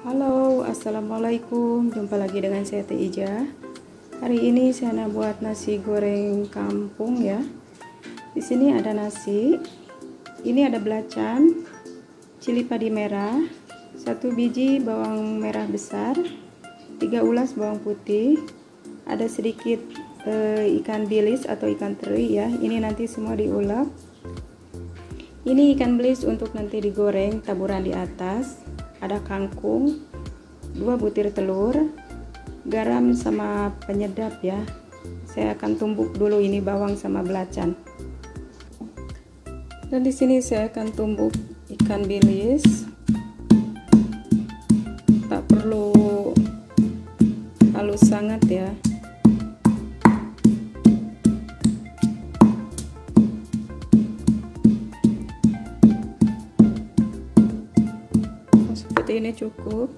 Halo, assalamualaikum. Jumpa lagi dengan saya Teh Ija. Hari ini saya nak buat nasi goreng kampung ya. Di sini ada nasi. Ini ada belacan, cili padi merah, 1 biji bawang merah besar, 3 ulas bawang putih, ada sedikit ikan bilis atau ikan teri ya. Ini nanti semua diulek. Ini ikan bilis untuk nanti digoreng taburan di atas. Ada kangkung, 2 butir telur, garam sama penyedap ya. Saya akan tumbuk dulu ini bawang sama belacan. Dan di sini saya akan tumbuk ikan bilis. Tak perlu halus sangat ya. Seperti ini cukup.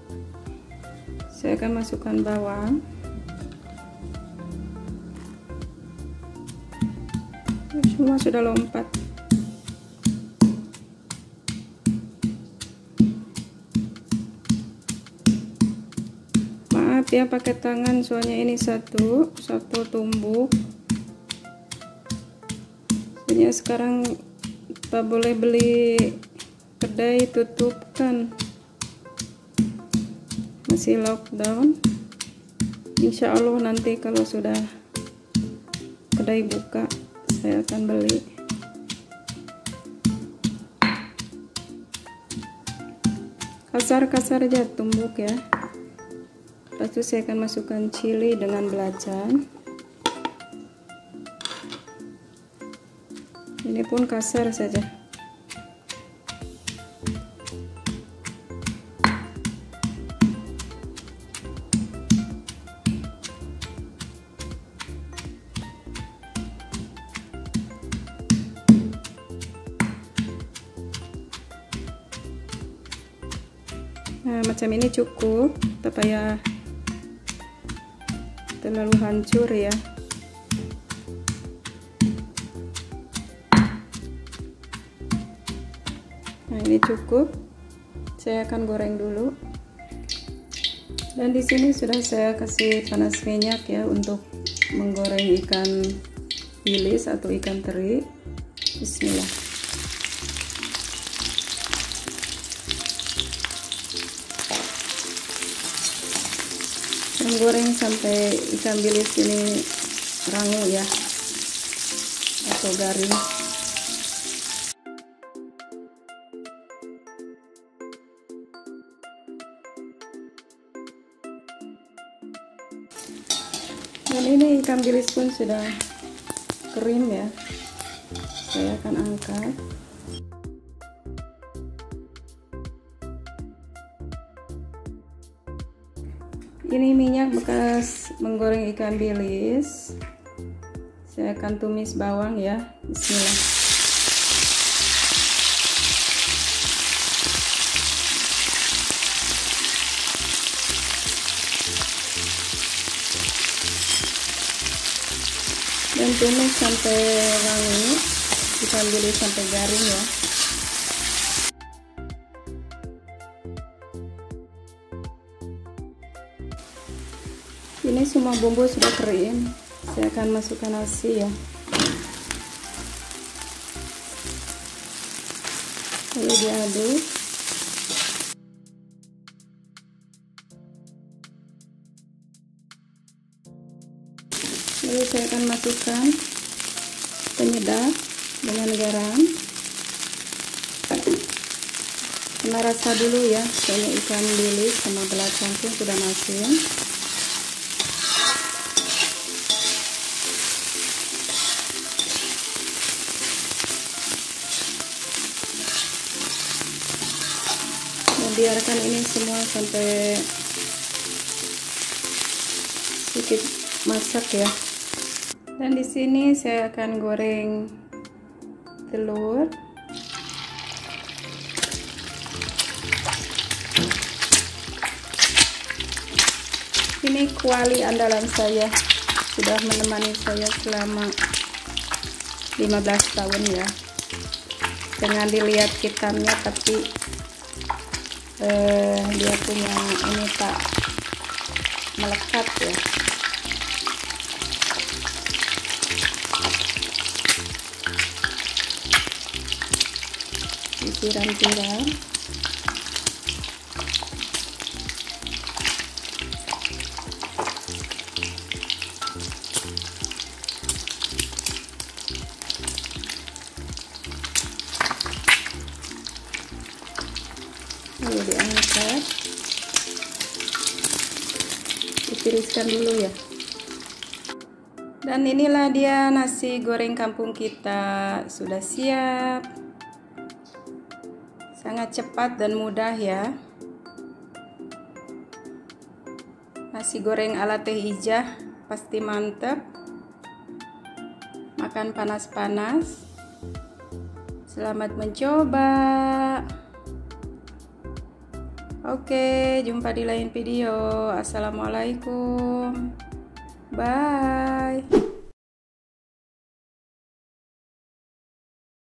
Saya akan masukkan bawang. Semua sudah lompat. Maaf ya pakai tangan, soalnya ini satu tumbuk. Soalnya sekarang tak boleh beli kedai, tutup kan. Masih lockdown. Insya Allah nanti kalau sudah kedai buka saya akan beli. Kasar-kasar aja tumbuk ya. Lepas itu saya akan masukkan cili dengan belacan. Ini pun kasar saja. Nah, macam ini cukup, tak payah terlalu hancur ya. Nah, ini cukup. Saya akan goreng dulu. Dan di sini sudah saya kasih panas minyak ya untuk menggoreng ikan bilis atau ikan teri. Bismillah. Goreng sampai ikan bilis ini rangu ya, atau garing. Dan ini ikan bilis pun sudah kering ya. Saya akan angkat. Ini minyak bekas menggoreng ikan bilis. Saya akan tumis bawang ya. Bismillah. Dan tumis sampai wangi ikan bilis sampai garing ya. Ini semua bumbu sudah kering. Saya akan masukkan nasi ya. Lalu diaduk. Lalu saya akan masukkan penyedap dengan garam. Kena rasa dulu ya, soalnya ikan bilis sama belacan pun sudah masin. Biarkan ini semua sampai sedikit masak ya. Dan di sini saya akan goreng telur. Ini kuali andalan saya, sudah menemani saya selama 15 tahun ya. Jangan dilihat hitamnya, tapi dia punya ini tak melekat ya. Disiram-siram. Lalu diangkat, ditiriskan dulu ya. Dan inilah dia nasi goreng kampung kita sudah siap. Sangat cepat dan mudah ya. Nasi goreng ala Teh Ijah pasti mantep. Makan panas-panas. Selamat mencoba. Oke, jumpa di lain video. Assalamualaikum. Bye.